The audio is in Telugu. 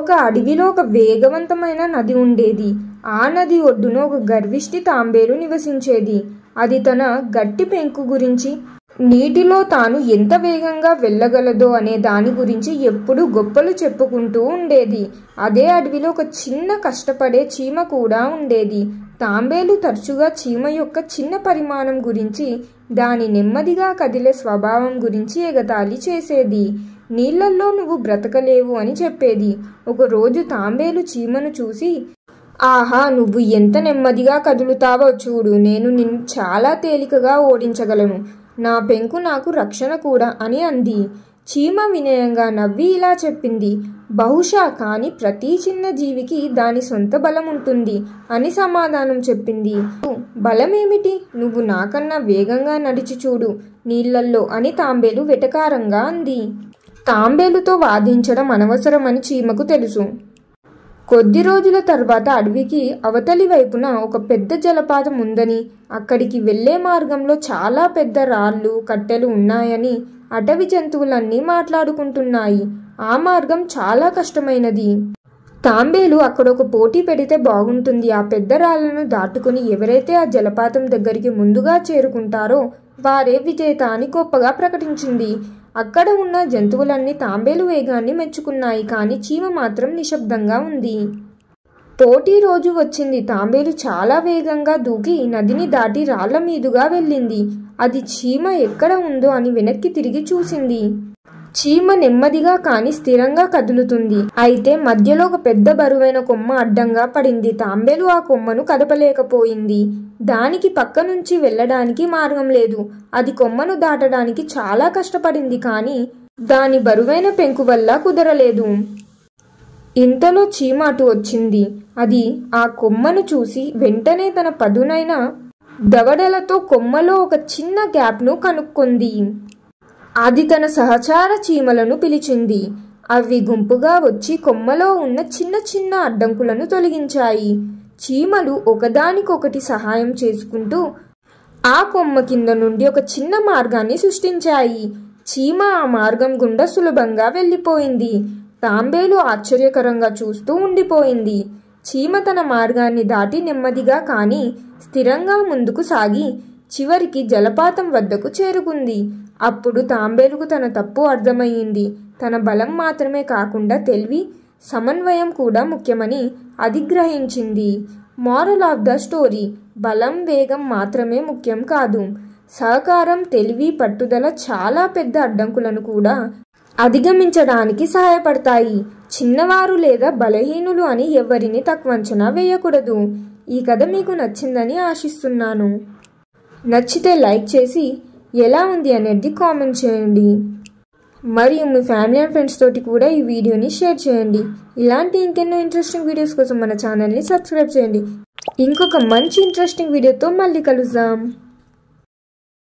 ఒక అడవిలో ఒక వేగవంతమైన నది ఉండేది. ఆ నది ఒడ్డున ఒక గర్విష్టి తాంబేలు నివసించేది. అది తన గట్టి పెంకు గురించి, నీటిలో తాను ఎంత వేగంగా వెళ్ళగలదో అనే దాని గురించి ఎప్పుడూ గొప్పలు చెప్పుకుంటూ ఉండేది. అదే అడవిలో ఒక చిన్న కష్టపడే చీమ కూడా ఉండేది. తాంబేలు తరచుగా చీమ యొక్క చిన్న పరిమాణం గురించి, దాని నెమ్మదిగా కదిలే స్వభావం గురించి ఎగతాళి చేసేది. నీళ్లల్లో నువ్వు బ్రతకలేవు అని చెప్పేది. ఒకరోజు తాంబేలు చీమను చూసి, ఆహా, నువ్వు ఎంత నెమ్మదిగా కదులుతావో చూడు, నేను నిన్ను చాలా తేలికగా ఓడించగలను. నా పెంకు నాకు రక్షణ కూడా అని అంది. చీమ వినయంగా నవ్వి ఇలా చెప్పింది, బహుశా, కానీ ప్రతి చిన్న జీవికి దాని సొంత బలం ఉంటుంది అని సమాధానం చెప్పింది. బలమేమిటి? నువ్వు నాకన్నా వేగంగా నడిచి చూడు నీళ్లల్లో అని తాంబేలు వెటకారంగా అంది. తాంబేలుతో వాదించడం అనవసరమని చీమకు తెలుసు. కొద్ది రోజుల తర్వాత అడవికి అవతలి వైపున ఒక పెద్ద జలపాతం ఉందని, అక్కడికి వెళ్లే మార్గంలో చాలా పెద్ద రాళ్ళు, కట్టెలు ఉన్నాయని అటవీ జంతువులన్నీ మాట్లాడుకుంటున్నాయి. ఆ మార్గం చాలా కష్టమైనది. తాంబేలు అక్కడ ఒక పోటీ పెడితే బాగుంటుంది. ఆ పెద్ద రాళ్లను దాటుకుని ఎవరైతే ఆ జలపాతం దగ్గరికి ముందుగా చేరుకుంటారో వారే విజేత అని గొప్పగా ప్రకటించింది. అక్కడ ఉన్న జంతువులన్నీ తాంబేలు వేగాన్ని మెచ్చుకున్నాయి. కానీ చీమ మాత్రం నిశ్శబ్దంగా ఉంది. పోటీ రోజు వచ్చింది. తాంబేలు చాలా వేగంగా దూకి నదిని దాటి రాళ్ల మీదుగా వెళ్ళింది. అది చీమ ఎక్కడ ఉందో అని వెనక్కి తిరిగి చూసింది. చీమ నెమ్మదిగా కానీ స్థిరంగా కదులుతుంది. అయితే మధ్యలో ఒక పెద్ద బరువైన కొమ్మ అడ్డంగా పడింది. తాంబేలు ఆ కొమ్మను కదపలేకపోయింది. దానికి పక్క నుంచి వెళ్ళడానికి మార్గం లేదు. అది కొమ్మను దాటడానికి చాలా కష్టపడింది, కానీ దాని బరువైన పెంకు వల్ల కుదరలేదు. ఇంతలో చీమ అటు వచ్చింది. అది ఆ కొమ్మను చూసి వెంటనే తన పదునైన దవడలతో కొమ్మలో ఒక చిన్న గ్యాప్ను కనుక్కుంది. అది తన సహచార చీమలను పిలిచింది. అవి గుంపుగా వచ్చి కొమ్మలో ఉన్న చిన్న చిన్న అడ్డంకులను తొలగించాయి. చీమలు ఒకదానికొకటి సహాయం చేసుకుంటూ ఆ కొమ్మ కింద నుండి ఒక చిన్న మార్గాన్ని సృష్టించాయి. చీమ ఆ మార్గం గుండా సులభంగా వెళ్ళిపోయింది. తాంబేలు ఆశ్చర్యకరంగా చూస్తూ ఉండిపోయింది. చీమ తన మార్గాన్ని దాటి నెమ్మదిగా కానీ స్థిరంగా ముందుకు సాగి చివరికి జలపాతం వద్దకు చేరుకుంది. అప్పుడు తాంబేలుకు తన తప్పు అర్థమయ్యింది. తన బలం మాత్రమే కాకుండా తెలివి, సమన్వయం కూడా ముఖ్యమని అది గ్రహించింది. మోరల్ ఆఫ్ ద స్టోరీ: బలం, వేగం మాత్రమే ముఖ్యం కాదు. సహకారం, తెలివి, పట్టుదల చాలా పెద్ద అడ్డంకులను కూడా అధిగమించడానికి సహాయపడతాయి. చిన్నవారు లేదా బలహీనులు అని ఎవరిని తక్కువ అంచనా వేయకూడదు. ఈ కథ మీకు నచ్చిందని ఆశిస్తున్నాను. నచ్చితే లైక్ చేసి ఎలా ఉంది అనేది కామెంట్ చేయండి. మరియు మీ ఫ్యామిలీ అండ్ ఫ్రెండ్స్ తోటి కూడా ఈ వీడియోని షేర్ చేయండి. ఇలాంటి ఇంకెన్నో ఇంట్రెస్టింగ్ వీడియోస్ కోసం మన ఛానల్ని సబ్స్క్రైబ్ చేయండి. ఇంకొక మంచి ఇంట్రెస్టింగ్ వీడియోతో మళ్ళీ కలుద్దాం.